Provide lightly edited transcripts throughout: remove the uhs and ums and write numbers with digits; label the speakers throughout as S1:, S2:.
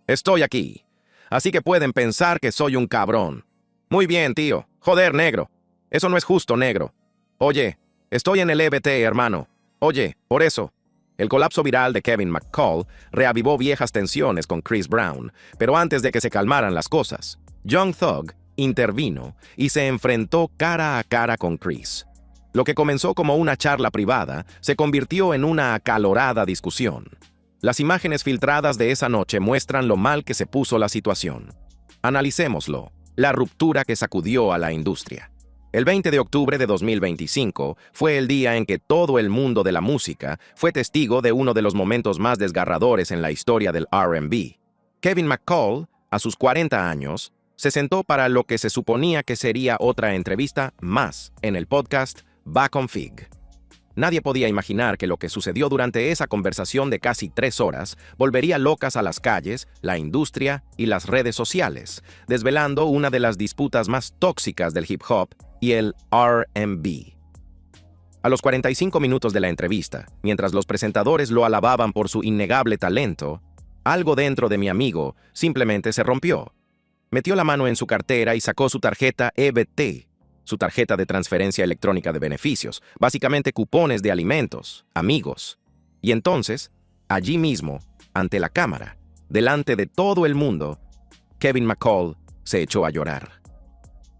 S1: Estoy aquí. Así que pueden pensar que soy un cabrón. Muy bien, tío. Joder, negro. Eso no es justo, negro. Oye, estoy en el EBT, hermano. Oye, por eso. El colapso viral de Kevin McCall reavivó viejas tensiones con Chris Brown, pero antes de que se calmaran las cosas, Young Thug intervino y se enfrentó cara a cara con Chris. Lo que comenzó como una charla privada se convirtió en una acalorada discusión. Las imágenes filtradas de esa noche muestran lo mal que se puso la situación. Analicémoslo, la ruptura que sacudió a la industria. El 20 de octubre de 2025 fue el día en que todo el mundo de la música fue testigo de uno de los momentos más desgarradores en la historia del R&B. Kevin McCall, a sus 40 años, se sentó para lo que se suponía que sería otra entrevista más en el podcast Back on Fig. Nadie podía imaginar que lo que sucedió durante esa conversación de casi 3 horas volvería locas a las calles, la industria y las redes sociales, desvelando una de las disputas más tóxicas del hip hop y el R&B. A los 45 minutos de la entrevista, mientras los presentadores lo alababan por su innegable talento, algo dentro de mi amigo simplemente se rompió. Metió la mano en su cartera y sacó su tarjeta EBT, su tarjeta de transferencia electrónica de beneficios, básicamente cupones de alimentos, amigos. Y entonces, allí mismo, ante la cámara, delante de todo el mundo, Kevin McCall se echó a llorar.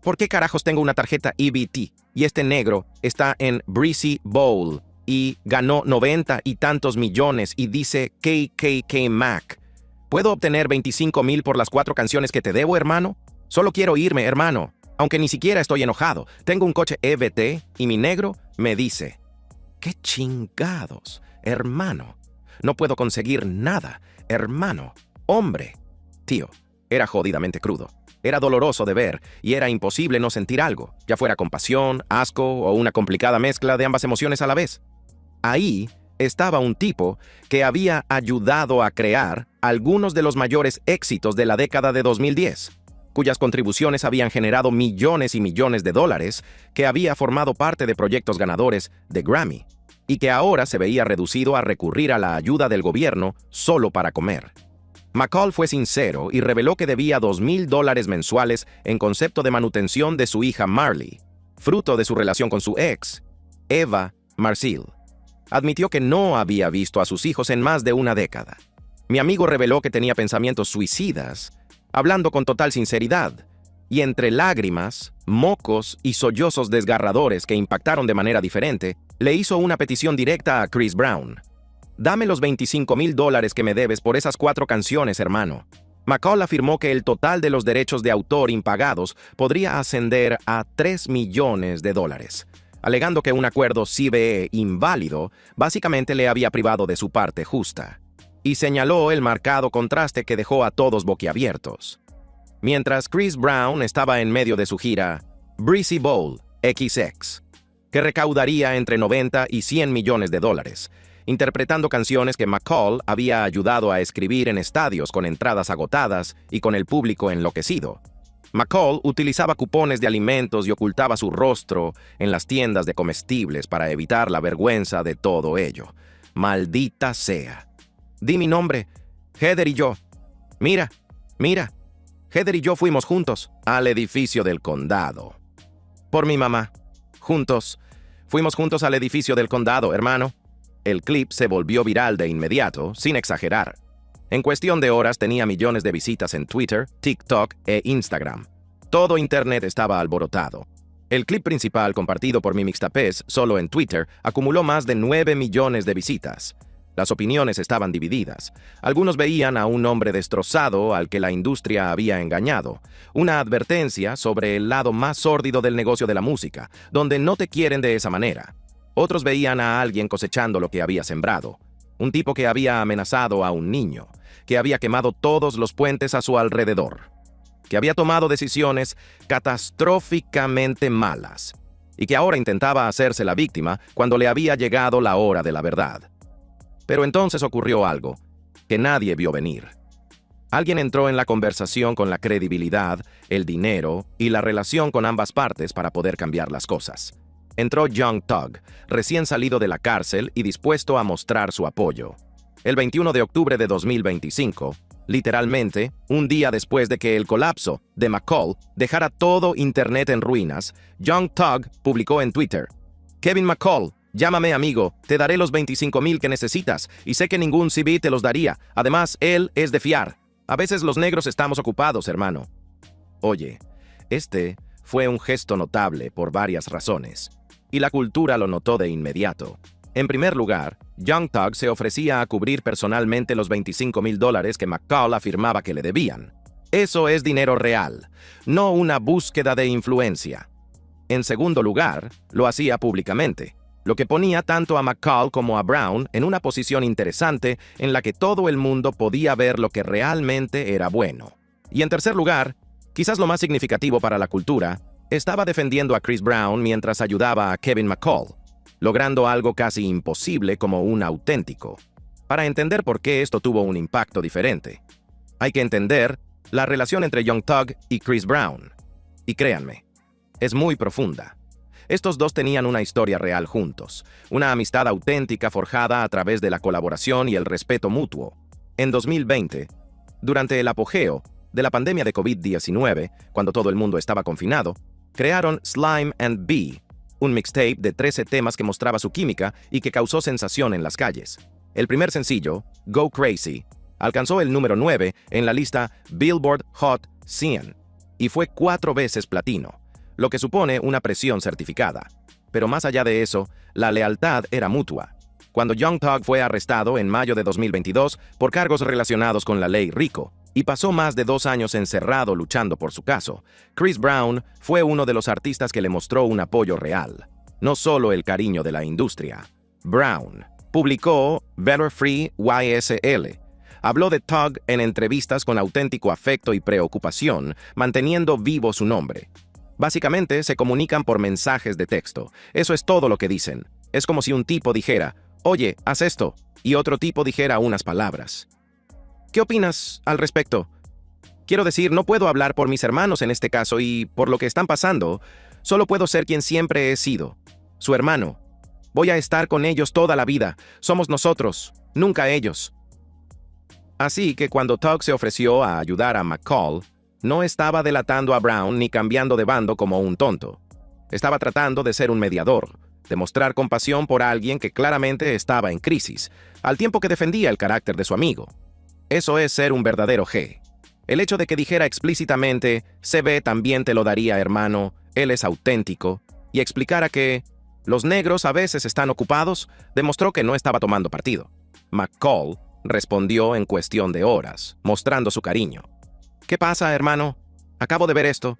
S1: ¿Por qué carajos tengo una tarjeta EBT y este negro está en Breezy Bowl y ganó 90 y tantos millones y dice KKK Mac? ¿Puedo obtener 25,000 por las 4 canciones que te debo, hermano? Solo quiero irme, hermano. Aunque ni siquiera estoy enojado. Tengo un coche EBT y mi negro me dice: ¿qué chingados, hermano? No puedo conseguir nada, hermano. Hombre. Tío, era jodidamente crudo. Era doloroso de ver y era imposible no sentir algo, ya fuera compasión, asco o una complicada mezcla de ambas emociones a la vez. Ahí estaba un tipo que había ayudado a crear algunos de los mayores éxitos de la década de 2010. Cuyas contribuciones habían generado millones y millones de dólares, que había formado parte de proyectos ganadores de Grammy, y que ahora se veía reducido a recurrir a la ayuda del gobierno solo para comer. McCall fue sincero y reveló que debía $2,000 mensuales en concepto de manutención de su hija Marley, fruto de su relación con su ex, Eva Marcille. Admitió que no había visto a sus hijos en más de una década. Mi amigo reveló que tenía pensamientos suicidas, hablando con total sinceridad, y entre lágrimas, mocos y sollozos desgarradores que impactaron de manera diferente, le hizo una petición directa a Chris Brown. «Dame los $25,000 que me debes por esas 4 canciones, hermano». McCall afirmó que el total de los derechos de autor impagados podría ascender a $3 millones, alegando que un acuerdo CBE inválido básicamente le había privado de su parte justa. Y señaló el marcado contraste que dejó a todos boquiabiertos. Mientras Chris Brown estaba en medio de su gira Breezy Bowl XX, que recaudaría entre 90 y 100 millones de dólares, interpretando canciones que McCall había ayudado a escribir en estadios con entradas agotadas y con el público enloquecido. McCall utilizaba cupones de alimentos y ocultaba su rostro en las tiendas de comestibles para evitar la vergüenza de todo ello. Maldita sea. Di mi nombre, Heather y yo. Mira, Heather y yo fuimos juntos al edificio del condado. Por mi mamá. Juntos. Fuimos juntos al edificio del condado, hermano. El clip se volvió viral de inmediato, sin exagerar. En cuestión de horas tenía millones de visitas en Twitter, TikTok e Instagram. Todo Internet estaba alborotado. El clip principal, compartido por mi mixtapes solo en Twitter, acumuló más de 9 millones de visitas. Las opiniones estaban divididas. Algunos veían a un hombre destrozado al que la industria había engañado. Una advertencia sobre el lado más sórdido del negocio de la música, donde no te quieren de esa manera. Otros veían a alguien cosechando lo que había sembrado. Un tipo que había amenazado a un niño, que había quemado todos los puentes a su alrededor, que había tomado decisiones catastróficamente malas y que ahora intentaba hacerse la víctima cuando le había llegado la hora de la verdad. Pero entonces ocurrió algo que nadie vio venir. Alguien entró en la conversación con la credibilidad, el dinero y la relación con ambas partes para poder cambiar las cosas. Entró Young Thug, recién salido de la cárcel y dispuesto a mostrar su apoyo. El 21 de octubre de 2025, Literalmente, un día después de que el colapso de McCall dejara todo Internet en ruinas, Young Thug publicó en Twitter: Kevin McCall, llámame amigo, te daré los 25,000 que necesitas, y sé que ningún CB te los daría. Además, él es de fiar. A veces los negros estamos ocupados, hermano. Oye, este fue un gesto notable por varias razones, y la cultura lo notó de inmediato. En primer lugar, Young Thug se ofrecía a cubrir personalmente los $25,000 que McCall afirmaba que le debían. Eso es dinero real, no una búsqueda de influencia. En segundo lugar, lo hacía públicamente, lo que ponía tanto a McCall como a Brown en una posición interesante en la que todo el mundo podía ver lo que realmente era bueno. Y en tercer lugar, quizás lo más significativo para la cultura, estaba defendiendo a Chris Brown mientras ayudaba a Kevin McCall, logrando algo casi imposible como un auténtico. Para entender por qué esto tuvo un impacto diferente, hay que entender la relación entre Young Thug y Chris Brown. Y créanme, es muy profunda. Estos dos tenían una historia real juntos, una amistad auténtica forjada a través de la colaboración y el respeto mutuo. En 2020, durante el apogeo de la pandemia de COVID-19, cuando todo el mundo estaba confinado, crearon Slime and Bee, un mixtape de 13 temas que mostraba su química y que causó sensación en las calles. El primer sencillo, Go Crazy, alcanzó el número 9 en la lista Billboard Hot 100 y fue 4 veces platino, lo que supone una presión certificada. Pero más allá de eso, la lealtad era mutua. Cuando Young Thug fue arrestado en mayo de 2022 por cargos relacionados con la ley RICO, y pasó más de 2 años encerrado luchando por su caso, Chris Brown fue uno de los artistas que le mostró un apoyo real, no solo el cariño de la industria. Brown publicó Better Free YSL. Habló de Thug en entrevistas con auténtico afecto y preocupación, manteniendo vivo su nombre. Básicamente, se comunican por mensajes de texto. Eso es todo lo que dicen. Es como si un tipo dijera, oye, haz esto, y otro tipo dijera unas palabras. ¿Qué opinas al respecto? Quiero decir, no puedo hablar por mis hermanos en este caso y por lo que están pasando, solo puedo ser quien siempre he sido, su hermano. Voy a estar con ellos toda la vida. Somos nosotros, nunca ellos. Así que cuando Thug se ofreció a ayudar a McCall, no estaba delatando a Brown ni cambiando de bando como un tonto. Estaba tratando de ser un mediador, de mostrar compasión por alguien que claramente estaba en crisis, al tiempo que defendía el carácter de su amigo. Eso es ser un verdadero G. El hecho de que dijera explícitamente, CB también te lo daría, hermano, él es auténtico, y explicara que los negros a veces están ocupados, demostró que no estaba tomando partido. McCall respondió en cuestión de horas, mostrando su cariño. ¿Qué pasa, hermano? Acabo de ver esto.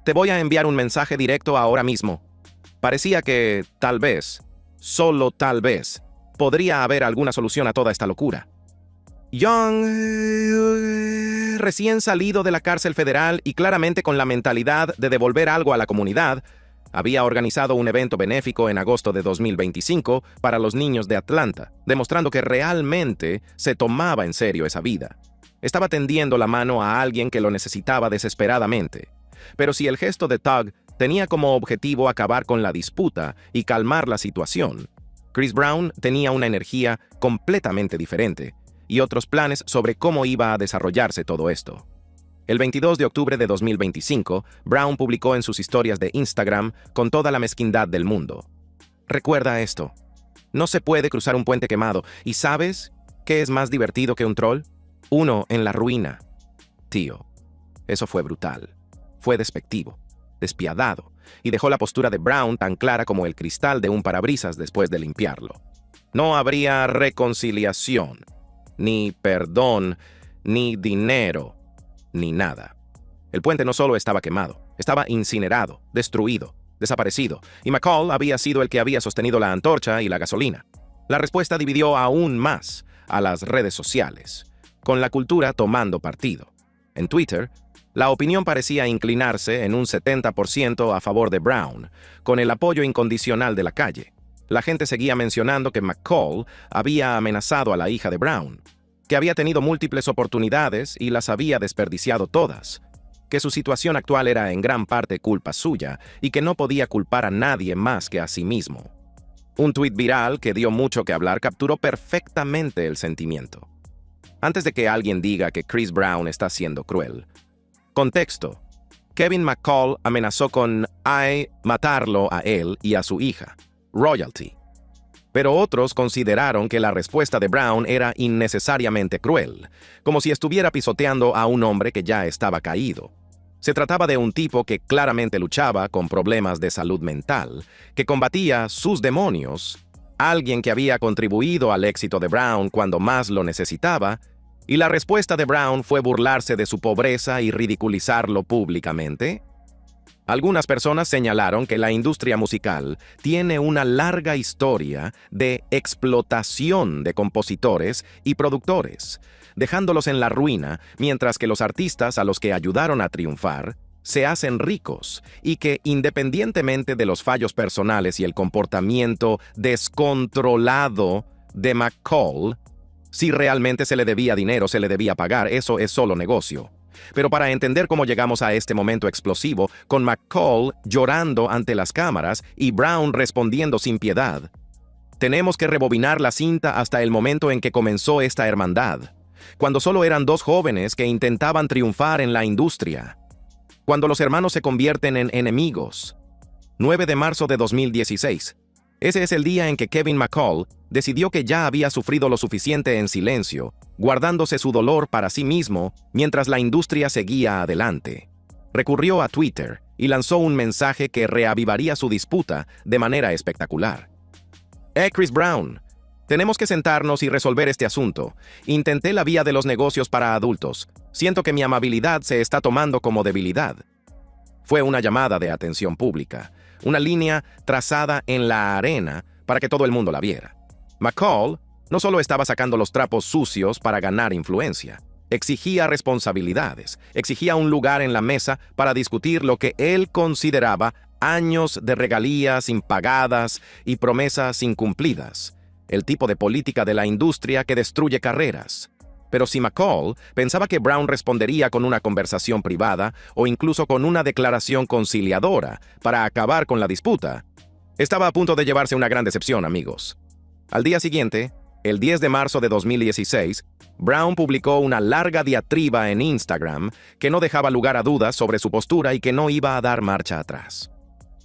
S1: Te voy a enviar un mensaje directo ahora mismo. Parecía que, tal vez, solo tal vez, podría haber alguna solución a toda esta locura. Young, recién salido de la cárcel federal y claramente con la mentalidad de devolver algo a la comunidad, había organizado un evento benéfico en agosto de 2025 para los niños de Atlanta, demostrando que realmente se tomaba en serio esa vida. Estaba tendiendo la mano a alguien que lo necesitaba desesperadamente. Pero si el gesto de Thug tenía como objetivo acabar con la disputa y calmar la situación, Chris Brown tenía una energía completamente diferente y otros planes sobre cómo iba a desarrollarse todo esto. El 22 de octubre de 2025, Brown publicó en sus historias de Instagram con toda la mezquindad del mundo. Recuerda esto. No se puede cruzar un puente quemado. ¿Y sabes qué es más divertido que un troll? Uno en la ruina. Tío, eso fue brutal. Fue despectivo, despiadado, y dejó la postura de Brown tan clara como el cristal de un parabrisas después de limpiarlo. No habría reconciliación, ni perdón, ni dinero, ni nada. El puente no solo estaba quemado, estaba incinerado, destruido, desaparecido, y McCall había sido el que había sostenido la antorcha y la gasolina. La respuesta dividió aún más a las redes sociales, con la cultura tomando partido. En Twitter, la opinión parecía inclinarse en un 70% a favor de Brown, con el apoyo incondicional de la calle. La gente seguía mencionando que McCall había amenazado a la hija de Brown, que había tenido múltiples oportunidades y las había desperdiciado todas, que su situación actual era en gran parte culpa suya y que no podía culpar a nadie más que a sí mismo. Un tuit viral que dio mucho que hablar capturó perfectamente el sentimiento. Antes de que alguien diga que Chris Brown está siendo cruel. Contexto. Kevin McCall amenazó con matarlo a él y a su hija, Royalty. Pero otros consideraron que la respuesta de Brown era innecesariamente cruel, como si estuviera pisoteando a un hombre que ya estaba caído. Se trataba de un tipo que claramente luchaba con problemas de salud mental, que combatía sus demonios, alguien que había contribuido al éxito de Brown cuando más lo necesitaba, y la respuesta de Brown fue burlarse de su pobreza y ridiculizarlo públicamente. Algunas personas señalaron que la industria musical tiene una larga historia de explotación de compositores y productores, dejándolos en la ruina, mientras que los artistas a los que ayudaron a triunfar se hacen ricos y que, independientemente de los fallos personales y el comportamiento descontrolado de McCall, si realmente se le debía dinero, se le debía pagar, eso es solo negocio. Pero para entender cómo llegamos a este momento explosivo, con McCall llorando ante las cámaras y Brown respondiendo sin piedad, tenemos que rebobinar la cinta hasta el momento en que comenzó esta hermandad, cuando solo eran dos jóvenes que intentaban triunfar en la industria, cuando los hermanos se convierten en enemigos. 9 de marzo de 2016. Ese es el día en que Kevin McCall decidió que ya había sufrido lo suficiente en silencio, guardándose su dolor para sí mismo mientras la industria seguía adelante. Recurrió a Twitter y lanzó un mensaje que reavivaría su disputa de manera espectacular. Chris Brown, tenemos que sentarnos y resolver este asunto. Intenté la vía de los negocios para adultos. Siento que mi amabilidad se está tomando como debilidad. Fue una llamada de atención pública, una línea trazada en la arena para que todo el mundo la viera. McCall no solo estaba sacando los trapos sucios para ganar influencia, exigía responsabilidades, exigía un lugar en la mesa para discutir lo que él consideraba años de regalías impagadas y promesas incumplidas, el tipo de política de la industria que destruye carreras. Pero si McCall pensaba que Brown respondería con una conversación privada o incluso con una declaración conciliadora para acabar con la disputa, estaba a punto de llevarse una gran decepción, amigos. Al día siguiente, el 10 de marzo de 2016, Brown publicó una larga diatriba en Instagram que no dejaba lugar a dudas sobre su postura y que no iba a dar marcha atrás.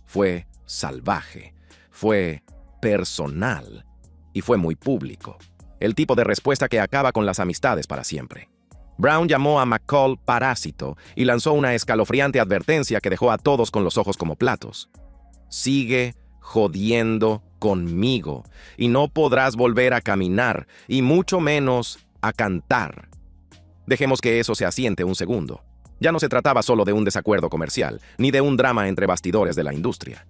S1: Fue salvaje, fue personal y fue muy público. El tipo de respuesta que acaba con las amistades para siempre. Brown llamó a McCall parásito y lanzó una escalofriante advertencia que dejó a todos con los ojos como platos. Sigue jodiendo conmigo y no podrás volver a caminar y mucho menos a cantar. Dejemos que eso se asiente un segundo. Ya no se trataba solo de un desacuerdo comercial, ni de un drama entre bastidores de la industria.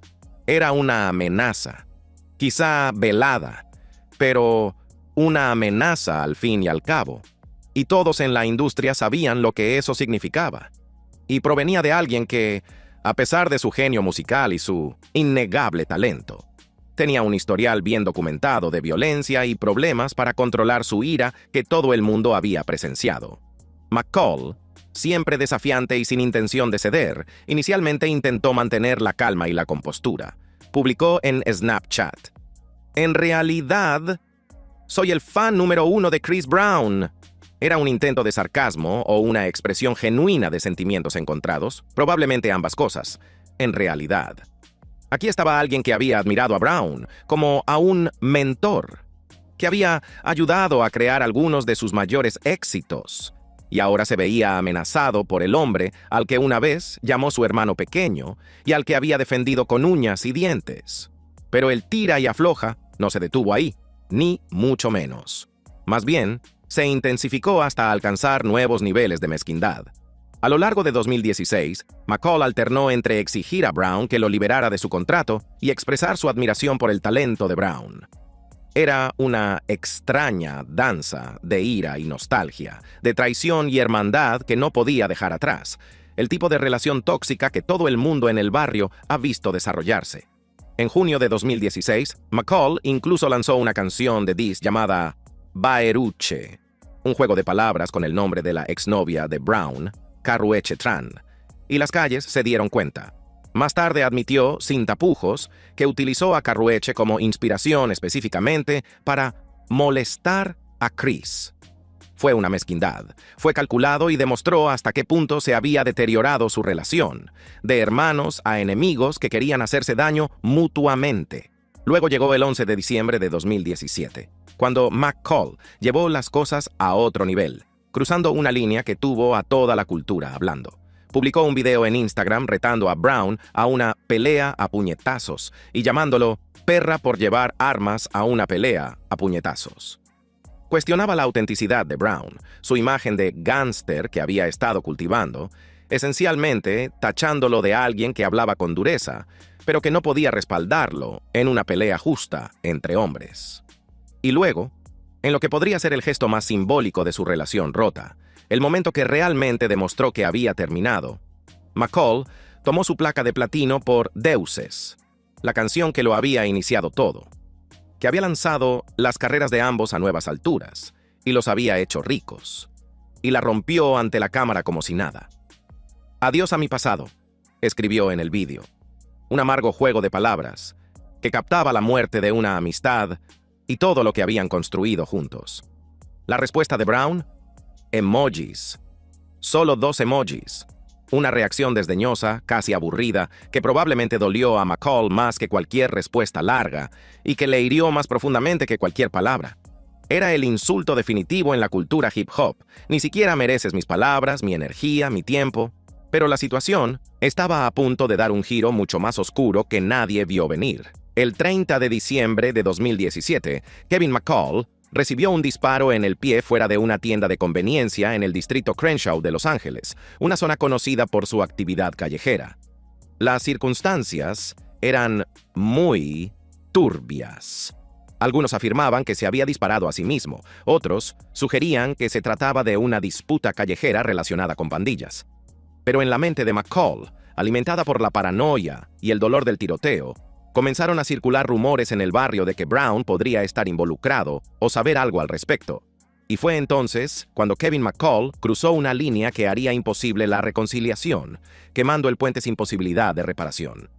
S1: Era una amenaza, quizá velada, pero una amenaza al fin y al cabo, y todos en la industria sabían lo que eso significaba. Y provenía de alguien que, a pesar de su genio musical y su innegable talento, tenía un historial bien documentado de violencia y problemas para controlar su ira que todo el mundo había presenciado. McCall, siempre desafiante y sin intención de ceder, inicialmente intentó mantener la calma y la compostura. Publicó en Snapchat: "En realidad, soy el fan número 1 de Chris Brown". Era un intento de sarcasmo o una expresión genuina de sentimientos encontrados, probablemente ambas cosas. En realidad, aquí estaba alguien que había admirado a Brown como a un mentor, que había ayudado a crear algunos de sus mayores éxitos, y ahora se veía amenazado por el hombre al que una vez llamó su hermano pequeño y al que había defendido con uñas y dientes. Pero el tira y afloja no se detuvo ahí, ni mucho menos. Más bien, se intensificó hasta alcanzar nuevos niveles de mezquindad. A lo largo de 2016, McCall alternó entre exigir a Brown que lo liberara de su contrato y expresar su admiración por el talento de Brown. Era una extraña danza de ira y nostalgia, de traición y hermandad que no podía dejar atrás, el tipo de relación tóxica que todo el mundo en el barrio ha visto desarrollarse. En junio de 2016, McCall incluso lanzó una canción de diss llamada Baeruche, un juego de palabras con el nombre de la exnovia de Brown, Karrueche Tran, y las calles se dieron cuenta. Más tarde admitió, sin tapujos, que utilizó a Karrueche como inspiración específicamente para molestar a Chris. Fue una mezquindad. Fue calculado y demostró hasta qué punto se había deteriorado su relación, de hermanos a enemigos que querían hacerse daño mutuamente. Luego llegó el 11 de diciembre de 2017, cuando McCall llevó las cosas a otro nivel, cruzando una línea que tuvo a toda la cultura hablando. Publicó un video en Instagram retando a Brown a una pelea a puñetazos y llamándolo perra por llevar armas a una pelea a puñetazos. Cuestionaba la autenticidad de Brown, su imagen de gángster que había estado cultivando, esencialmente tachándolo de alguien que hablaba con dureza, pero que no podía respaldarlo en una pelea justa entre hombres. Y luego, en lo que podría ser el gesto más simbólico de su relación rota, el momento que realmente demostró que había terminado, McCall tomó su placa de platino por Deuces, la canción que lo había iniciado todo, que había lanzado las carreras de ambos a nuevas alturas y los había hecho ricos, y la rompió ante la cámara como si nada. «Adiós a mi pasado», escribió en el vídeo, un amargo juego de palabras que captaba la muerte de una amistad y todo lo que habían construido juntos. La respuesta de Brown: emojis. Solo 2 emojis. Una reacción desdeñosa, casi aburrida, que probablemente dolió a McCall más que cualquier respuesta larga y que le hirió más profundamente que cualquier palabra. Era el insulto definitivo en la cultura hip hop. Ni siquiera mereces mis palabras, mi energía, mi tiempo. Pero la situación estaba a punto de dar un giro mucho más oscuro que nadie vio venir. El 30 de diciembre de 2017, Kevin McCall recibió un disparo en el pie fuera de una tienda de conveniencia en el distrito Crenshaw de Los Ángeles, una zona conocida por su actividad callejera. Las circunstancias eran muy turbias. Algunos afirmaban que se había disparado a sí mismo, otros sugerían que se trataba de una disputa callejera relacionada con pandillas. Pero en la mente de McCall, alimentada por la paranoia y el dolor del tiroteo, comenzaron a circular rumores en el barrio de que Brown podría estar involucrado o saber algo al respecto. Y fue entonces cuando Kevin McCall cruzó una línea que haría imposible la reconciliación, quemando el puente sin posibilidad de reparación.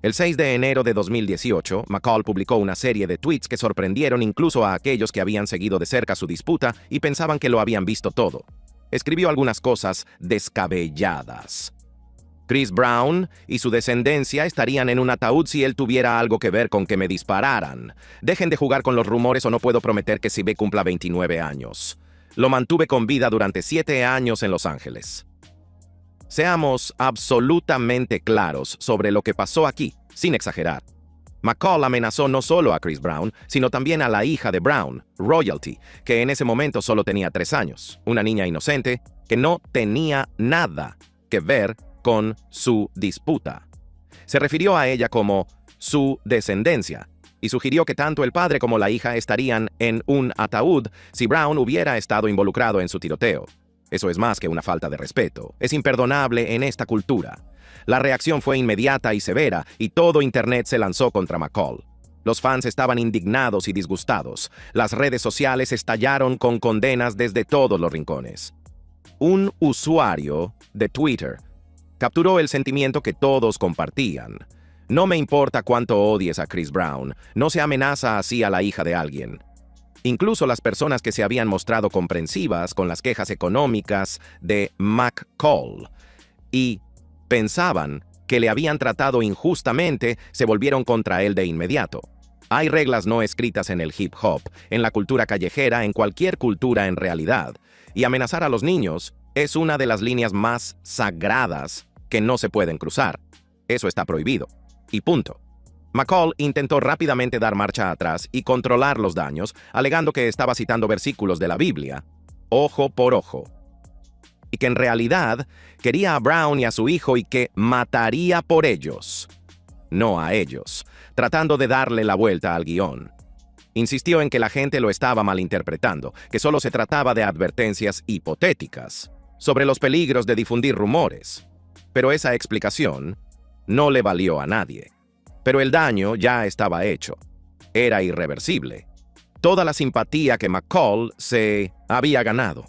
S1: El 6 de enero de 2018, McCall publicó una serie de tweets que sorprendieron incluso a aquellos que habían seguido de cerca su disputa y pensaban que lo habían visto todo. Escribió algunas cosas descabelladas. Chris Brown y su descendencia estarían en un ataúd si él tuviera algo que ver con que me dispararan. Dejen de jugar con los rumores o no puedo prometer que Sibe cumpla 29 años. Lo mantuve con vida durante 7 años en Los Ángeles. Seamos absolutamente claros sobre lo que pasó aquí, sin exagerar. McCall amenazó no solo a Chris Brown, sino también a la hija de Brown, Royalty, que en ese momento solo tenía 3 años, una niña inocente que no tenía nada que ver con su disputa. Se refirió a ella como su descendencia y sugirió que tanto el padre como la hija estarían en un ataúd si Brown hubiera estado involucrado en su tiroteo. Eso es más que una falta de respeto. Es imperdonable en esta cultura. La reacción fue inmediata y severa, y todo Internet se lanzó contra McCall. Los fans estaban indignados y disgustados. Las redes sociales estallaron con condenas desde todos los rincones. Un usuario de Twitter capturó el sentimiento que todos compartían. No me importa cuánto odies a Chris Brown, no se amenaza así a la hija de alguien. Incluso las personas que se habían mostrado comprensivas con las quejas económicas de McCall y pensaban que le habían tratado injustamente, se volvieron contra él de inmediato. Hay reglas no escritas en el hip hop, en la cultura callejera, en cualquier cultura en realidad, y amenazar a los niños es una de las líneas más sagradas que no se pueden cruzar. Eso está prohibido. Y punto. McCall intentó rápidamente dar marcha atrás y controlar los daños, alegando que estaba citando versículos de la Biblia, ojo por ojo, y que en realidad quería a Brown y a su hijo y que mataría por ellos, no a ellos, tratando de darle la vuelta al guión. Insistió en que la gente lo estaba malinterpretando, que solo se trataba de advertencias hipotéticas sobre los peligros de difundir rumores. Pero esa explicación no le valió a nadie. Pero el daño ya estaba hecho. Era irreversible. Toda la simpatía que McCall se había ganado.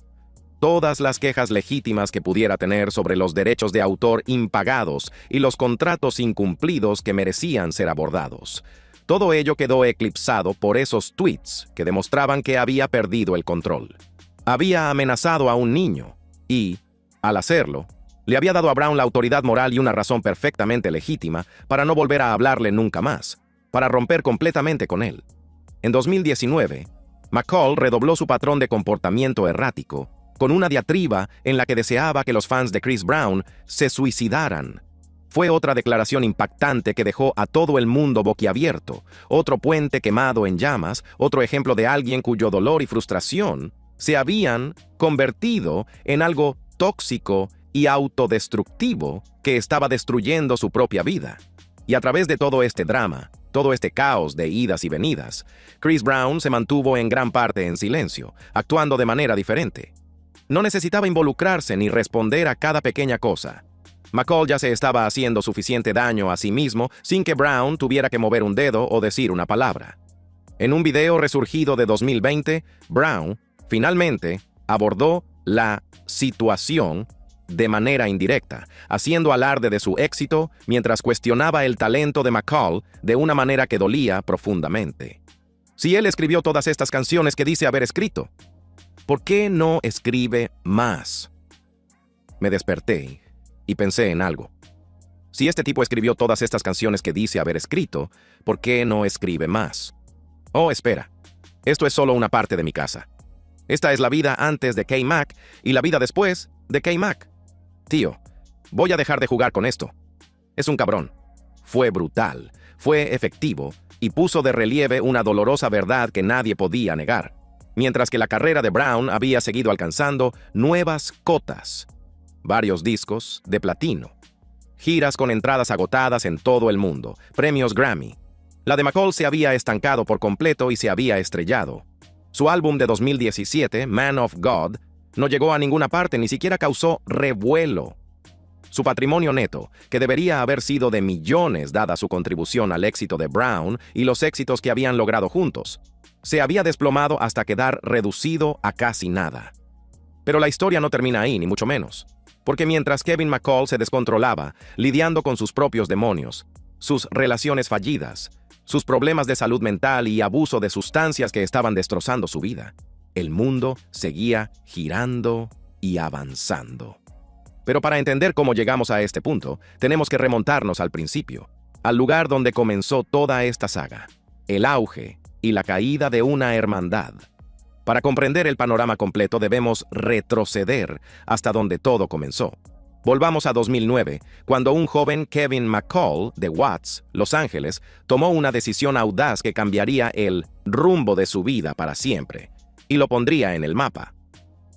S1: Todas las quejas legítimas que pudiera tener sobre los derechos de autor impagados y los contratos incumplidos que merecían ser abordados. Todo ello quedó eclipsado por esos tweets que demostraban que había perdido el control. Había amenazado a un niño y, al hacerlo, le había dado a Brown la autoridad moral y una razón perfectamente legítima para no volver a hablarle nunca más, para romper completamente con él. En 2019, McCall redobló su patrón de comportamiento errático con una diatriba en la que deseaba que los fans de Chris Brown se suicidaran. Fue otra declaración impactante que dejó a todo el mundo boquiabierto, otro puente quemado en llamas, otro ejemplo de alguien cuyo dolor y frustración se habían convertido en algo tóxico y autodestructivo que estaba destruyendo su propia vida. Y a través de todo este drama, todo este caos de idas y venidas, Chris Brown se mantuvo en gran parte en silencio, actuando de manera diferente. No necesitaba involucrarse ni responder a cada pequeña cosa. McCall ya se estaba haciendo suficiente daño a sí mismo sin que Brown tuviera que mover un dedo o decir una palabra. En un video resurgido de 2020, Brown finalmente abordó la situación de manera indirecta, haciendo alarde de su éxito mientras cuestionaba el talento de McCall de una manera que dolía profundamente. Si él escribió todas estas canciones que dice haber escrito, ¿por qué no escribe más? Me desperté y pensé en algo. Si este tipo escribió todas estas canciones que dice haber escrito, ¿por qué no escribe más? Oh, espera. Esto es solo una parte de mi casa. Esta es la vida antes de K-Mac y la vida después de K-Mac. Tío, voy a dejar de jugar con esto. Es un cabrón. Fue brutal, fue efectivo y puso de relieve una dolorosa verdad que nadie podía negar. Mientras que la carrera de Brown había seguido alcanzando nuevas cotas. Varios discos de platino. Giras con entradas agotadas en todo el mundo. Premios Grammy. La de McCall se había estancado por completo y se había estrellado. Su álbum de 2017, Man of God, no llegó a ninguna parte, ni siquiera causó revuelo. Su patrimonio neto, que debería haber sido de millones dada su contribución al éxito de Brown y los éxitos que habían logrado juntos, se había desplomado hasta quedar reducido a casi nada. Pero la historia no termina ahí, ni mucho menos. Porque mientras Kevin McCall se descontrolaba, lidiando con sus propios demonios, sus relaciones fallidas, sus problemas de salud mental y abuso de sustancias que estaban destrozando su vida, el mundo seguía girando y avanzando. Pero para entender cómo llegamos a este punto, tenemos que remontarnos al principio, al lugar donde comenzó toda esta saga, el auge y la caída de una hermandad. Para comprender el panorama completo debemos retroceder hasta donde todo comenzó. Volvamos a 2009, cuando un joven Kevin McCall, de Watts, Los Ángeles, tomó una decisión audaz que cambiaría el rumbo de su vida para siempre, y lo pondría en el mapa.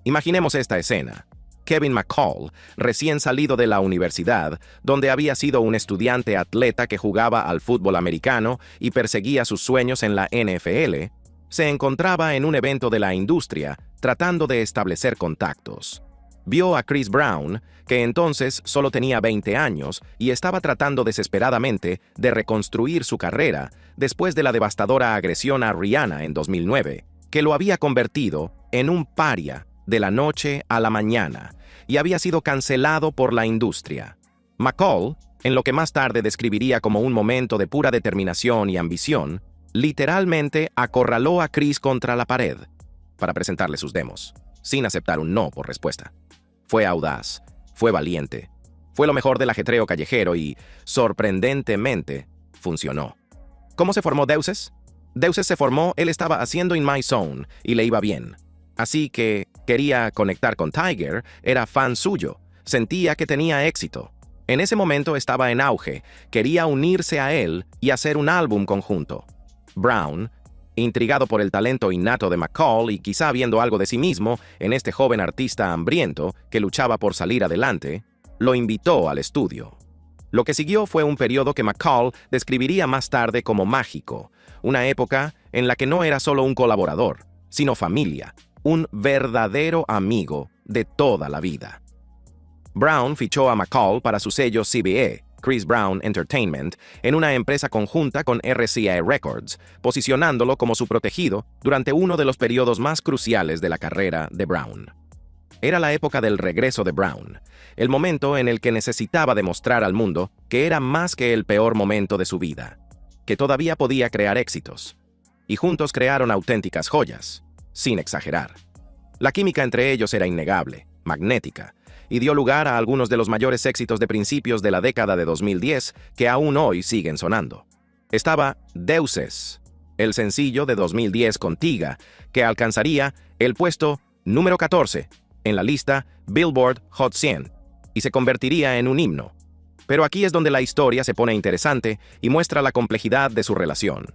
S1: Imaginemos esta escena. Kevin McCall, recién salido de la universidad, donde había sido un estudiante atleta que jugaba al fútbol americano y perseguía sus sueños en la NFL, se encontraba en un evento de la industria tratando de establecer contactos. Vio a Chris Brown, que entonces solo tenía 20 años y estaba tratando desesperadamente de reconstruir su carrera después de la devastadora agresión a Rihanna en 2009, que lo había convertido en un paria de la noche a la mañana y había sido cancelado por la industria. McCall, en lo que más tarde describiría como un momento de pura determinación y ambición, literalmente acorraló a Chris contra la pared para presentarle sus demos, sin aceptar un no por respuesta. Fue audaz, fue valiente, fue lo mejor del ajetreo callejero y, sorprendentemente, funcionó. ¿Cómo se formó Deuces? Deuces se formó, él estaba haciendo In My Zone y le iba bien. Así que quería conectar con Tiger, era fan suyo, sentía que tenía éxito. En ese momento estaba en auge, quería unirse a él y hacer un álbum conjunto. Brown, intrigado por el talento innato de McCall y quizá viendo algo de sí mismo en este joven artista hambriento que luchaba por salir adelante, lo invitó al estudio. Lo que siguió fue un periodo que McCall describiría más tarde como mágico, una época en la que no era solo un colaborador, sino familia, un verdadero amigo de toda la vida. Brown fichó a McCall para su sello CBE, Chris Brown Entertainment, en una empresa conjunta con RCA Records, posicionándolo como su protegido durante uno de los periodos más cruciales de la carrera de Brown. Era la época del regreso de Brown, el momento en el que necesitaba demostrar al mundo que era más que el peor momento de su vida, que todavía podía crear éxitos. Y juntos crearon auténticas joyas, sin exagerar. La química entre ellos era innegable, magnética, y dio lugar a algunos de los mayores éxitos de principios de la década de 2010 que aún hoy siguen sonando. Estaba Deuces, el sencillo de 2010 con Tyga, que alcanzaría el puesto número 14 en la lista Billboard Hot 100 y se convertiría en un himno. Pero aquí es donde la historia se pone interesante y muestra la complejidad de su relación.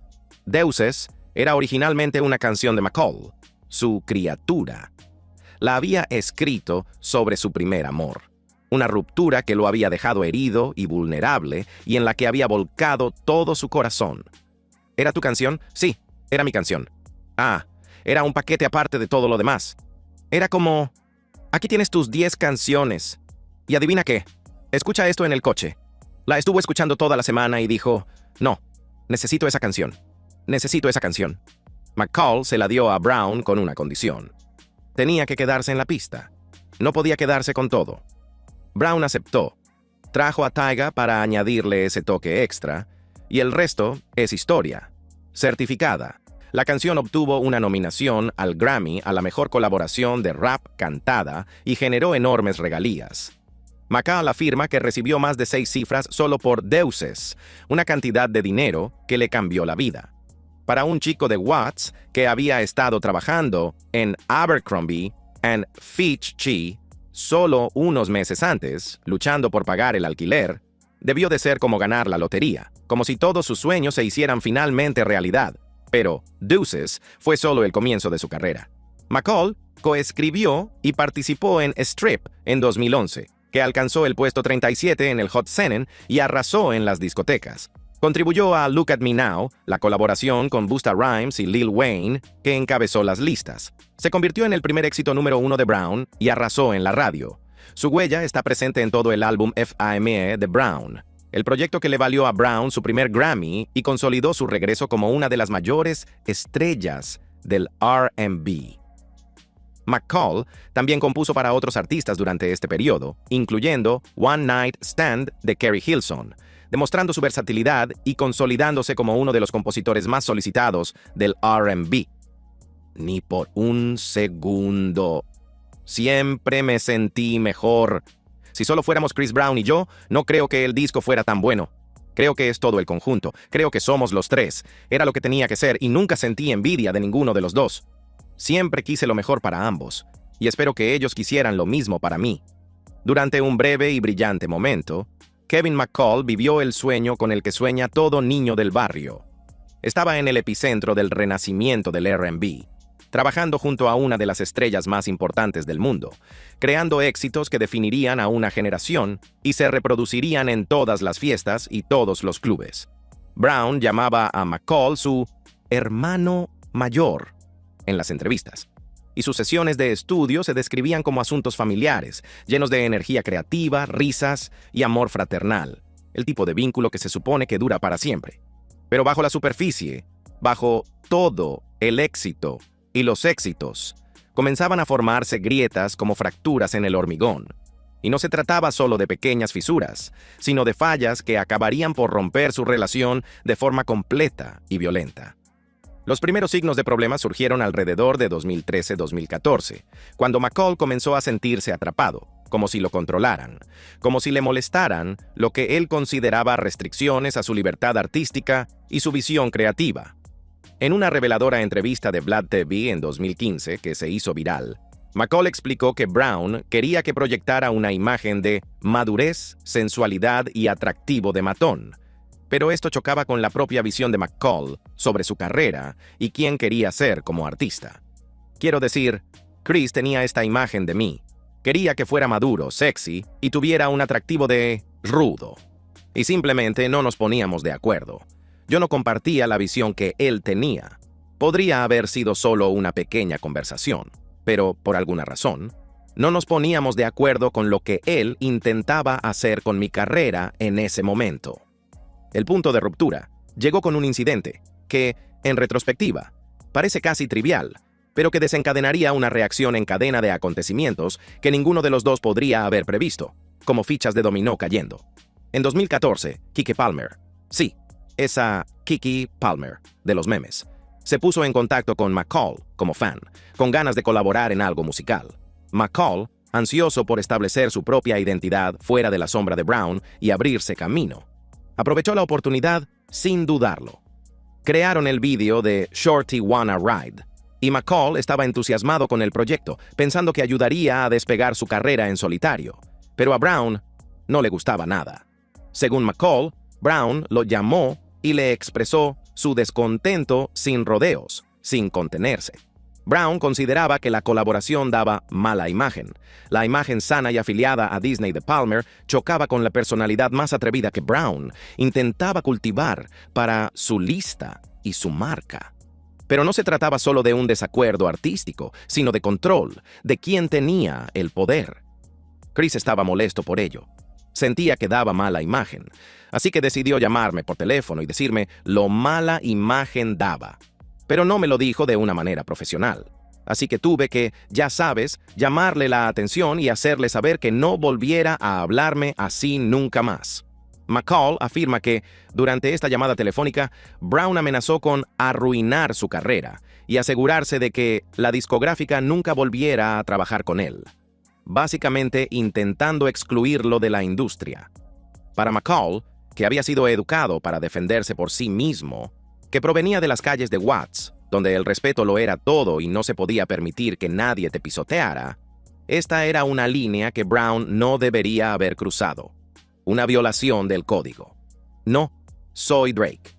S1: Deuces era originalmente una canción de McCall, su criatura. La había escrito sobre su primer amor, una ruptura que lo había dejado herido y vulnerable y en la que había volcado todo su corazón. ¿Era tu canción? Sí, era mi canción. Ah, era un paquete aparte de todo lo demás. Era como, aquí tienes tus 10 canciones. Y adivina qué, escucha esto en el coche. La estuvo escuchando toda la semana y dijo, no, necesito esa canción. Necesito esa canción. McCall se la dio a Brown con una condición. Tenía que quedarse en la pista. No podía quedarse con todo. Brown aceptó. Trajo a Tyga para añadirle ese toque extra, y el resto es historia. Certificada. La canción obtuvo una nominación al Grammy a la mejor colaboración de rap cantada y generó enormes regalías. McCall afirma que recibió más de 6 cifras solo por Deuces, una cantidad de dinero que le cambió la vida. Para un chico de Watts que había estado trabajando en Abercrombie and Fitch solo unos meses antes, luchando por pagar el alquiler, debió de ser como ganar la lotería, como si todos sus sueños se hicieran finalmente realidad. Pero Deuces fue solo el comienzo de su carrera. McCall coescribió y participó en Strip en 2011, que alcanzó el puesto 37 en el Hot 100 y arrasó en las discotecas. Contribuyó a Look at Me Now, la colaboración con Busta Rhymes y Lil Wayne, que encabezó las listas. Se convirtió en el primer éxito número 1 de Brown y arrasó en la radio. Su huella está presente en todo el álbum FAME de Brown, el proyecto que le valió a Brown su primer Grammy y consolidó su regreso como una de las mayores estrellas del R&B. McCall también compuso para otros artistas durante este periodo, incluyendo One Night Stand de Keri Hilson, demostrando su versatilidad y consolidándose como uno de los compositores más solicitados del R&B. Ni por un segundo. Siempre me sentí mejor. Si solo fuéramos Chris Brown y yo, no creo que el disco fuera tan bueno. Creo que es todo el conjunto. Creo que somos los tres. Era lo que tenía que ser y nunca sentí envidia de ninguno de los dos. Siempre quise lo mejor para ambos, y espero que ellos quisieran lo mismo para mí. Durante un breve y brillante momento, Kevin McCall vivió el sueño con el que sueña todo niño del barrio. Estaba en el epicentro del renacimiento del R&B, trabajando junto a una de las estrellas más importantes del mundo, creando éxitos que definirían a una generación y se reproducirían en todas las fiestas y todos los clubes. Brown llamaba a McCall su hermano mayor en las entrevistas, y sus sesiones de estudio se describían como asuntos familiares, llenos de energía creativa, risas y amor fraternal, el tipo de vínculo que se supone que dura para siempre. Pero bajo la superficie, bajo todo el éxito y los éxitos, comenzaban a formarse grietas como fracturas en el hormigón. Y no se trataba solo de pequeñas fisuras, sino de fallas que acabarían por romper su relación de forma completa y violenta. Los primeros signos de problemas surgieron alrededor de 2013-2014, cuando McCall comenzó a sentirse atrapado, como si lo controlaran, como si le molestaran lo que él consideraba restricciones a su libertad artística y su visión creativa. En una reveladora entrevista de Vlad TV en 2015, que se hizo viral, McCall explicó que Brown quería que proyectara una imagen de madurez, sensualidad y atractivo de matón, pero esto chocaba con la propia visión de McCall sobre su carrera y quién quería ser como artista. Quiero decir, Chris tenía esta imagen de mí. Quería que fuera maduro, sexy y tuviera un atractivo de rudo. Y simplemente no nos poníamos de acuerdo. Yo no compartía la visión que él tenía. Podría haber sido solo una pequeña conversación, pero por alguna razón, no nos poníamos de acuerdo con lo que él intentaba hacer con mi carrera en ese momento. El punto de ruptura llegó con un incidente que, en retrospectiva, parece casi trivial, pero que desencadenaría una reacción en cadena de acontecimientos que ninguno de los dos podría haber previsto, como fichas de dominó cayendo. En 2014, Keke Palmer, sí, esa Keke Palmer de los memes, Se puso en contacto con McCall como fan, con ganas de colaborar en algo musical. McCall, ansioso por establecer su propia identidad fuera de la sombra de Brown y abrirse camino, aprovechó la oportunidad sin dudarlo. Crearon el vídeo de Shorty Wanna Ride, y McCall estaba entusiasmado con el proyecto, pensando que ayudaría a despegar su carrera en solitario. Pero a Brown no le gustaba nada. Según McCall, Brown lo llamó y le expresó su descontento sin rodeos, sin contenerse. Brown consideraba que la colaboración daba mala imagen. La imagen sana y afiliada a Disney de Palmer chocaba con la personalidad más atrevida que Brown intentaba cultivar para su lista y su marca. Pero no se trataba solo de un desacuerdo artístico, sino de control, de quién tenía el poder. Chris estaba molesto por ello. Sentía que daba mala imagen, así que decidió llamarme por teléfono y decirme lo mala imagen daba. Pero no me lo dijo de una manera profesional. Así que tuve que, ya sabes, llamarle la atención y hacerle saber que no volviera a hablarme así nunca más. McCall afirma que, durante esta llamada telefónica, Brown amenazó con arruinar su carrera y asegurarse de que la discográfica nunca volviera a trabajar con él, básicamente intentando excluirlo de la industria. Para McCall, que había sido educado para defenderse por sí mismo, que provenía de las calles de Watts, donde el respeto lo era todo y no se podía permitir que nadie te pisoteara, esta era una línea que Brown no debería haber cruzado. Una violación del código. No soy Drake.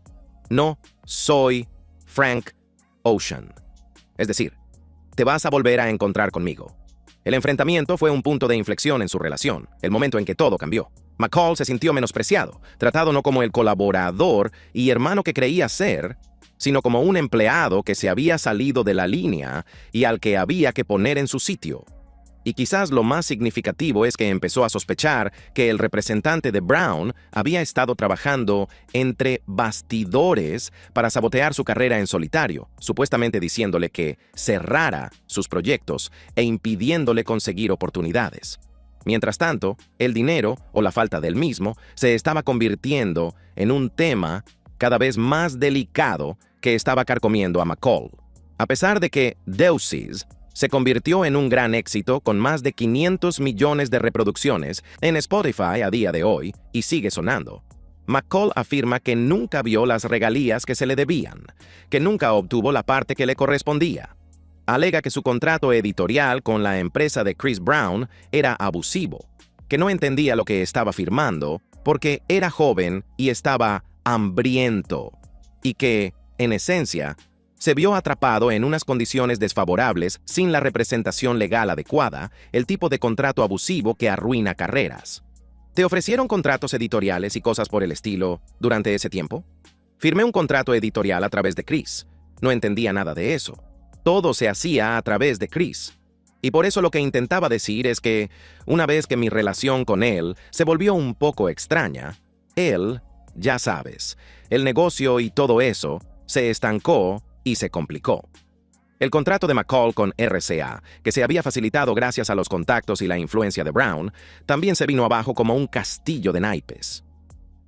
S1: No soy Frank Ocean. Es decir, te vas a volver a encontrar conmigo. El enfrentamiento fue un punto de inflexión en su relación, el momento en que todo cambió. McCall se sintió menospreciado, tratado no como el colaborador y hermano que creía ser, sino como un empleado que se había salido de la línea y al que había que poner en su sitio. Y quizás lo más significativo es que empezó a sospechar que el representante de Brown había estado trabajando entre bastidores para sabotear su carrera en solitario, supuestamente diciéndole que cerrara sus proyectos e impidiéndole conseguir oportunidades. Mientras tanto, el dinero, o la falta del mismo, se estaba convirtiendo en un tema cada vez más delicado que estaba carcomiendo a McCall. A pesar de que Deuces se convirtió en un gran éxito con más de 500 millones de reproducciones en Spotify a día de hoy y sigue sonando, McCall afirma que nunca vio las regalías que se le debían, que nunca obtuvo la parte que le correspondía. Alega que su contrato editorial con la empresa de Chris Brown era abusivo, que no entendía lo que estaba firmando porque era joven y estaba hambriento, y que, en esencia, se vio atrapado en unas condiciones desfavorables sin la representación legal adecuada, el tipo de contrato abusivo que arruina carreras. ¿Te ofrecieron contratos editoriales y cosas por el estilo durante ese tiempo? Firmé un contrato editorial a través de Chris. No entendía nada de eso. Todo se hacía a través de Chris. Y por eso lo que intentaba decir es que, una vez que mi relación con él se volvió un poco extraña, él, ya sabes, el negocio y todo eso, se estancó y se complicó. El contrato de McCall con RCA, que se había facilitado gracias a los contactos y la influencia de Brown, también se vino abajo como un castillo de naipes.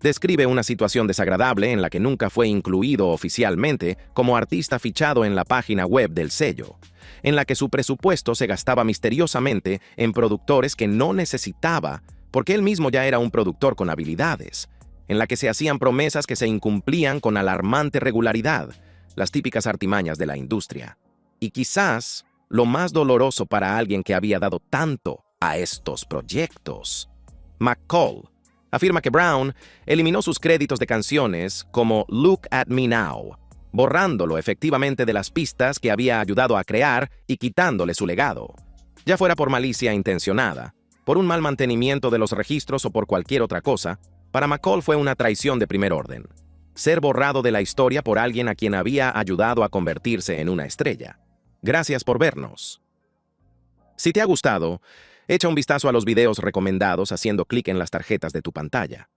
S1: Describe una situación desagradable en la que nunca fue incluido oficialmente como artista fichado en la página web del sello, en la que su presupuesto se gastaba misteriosamente en productores que no necesitaba porque él mismo ya era un productor con habilidades, en la que se hacían promesas que se incumplían con alarmante regularidad, las típicas artimañas de la industria. Y quizás lo más doloroso para alguien que había dado tanto a estos proyectos, McCall afirma que Brown eliminó sus créditos de canciones como Look at Me Now, borrándolo efectivamente de las pistas que había ayudado a crear y quitándole su legado, ya fuera por malicia intencionada, por un mal mantenimiento de los registros o por cualquier otra cosa. Para McCall fue una traición de primer orden. Ser borrado de la historia por alguien a quien había ayudado a convertirse en una estrella. Gracias por vernos. Si te ha gustado, echa un vistazo a los videos recomendados haciendo clic en las tarjetas de tu pantalla.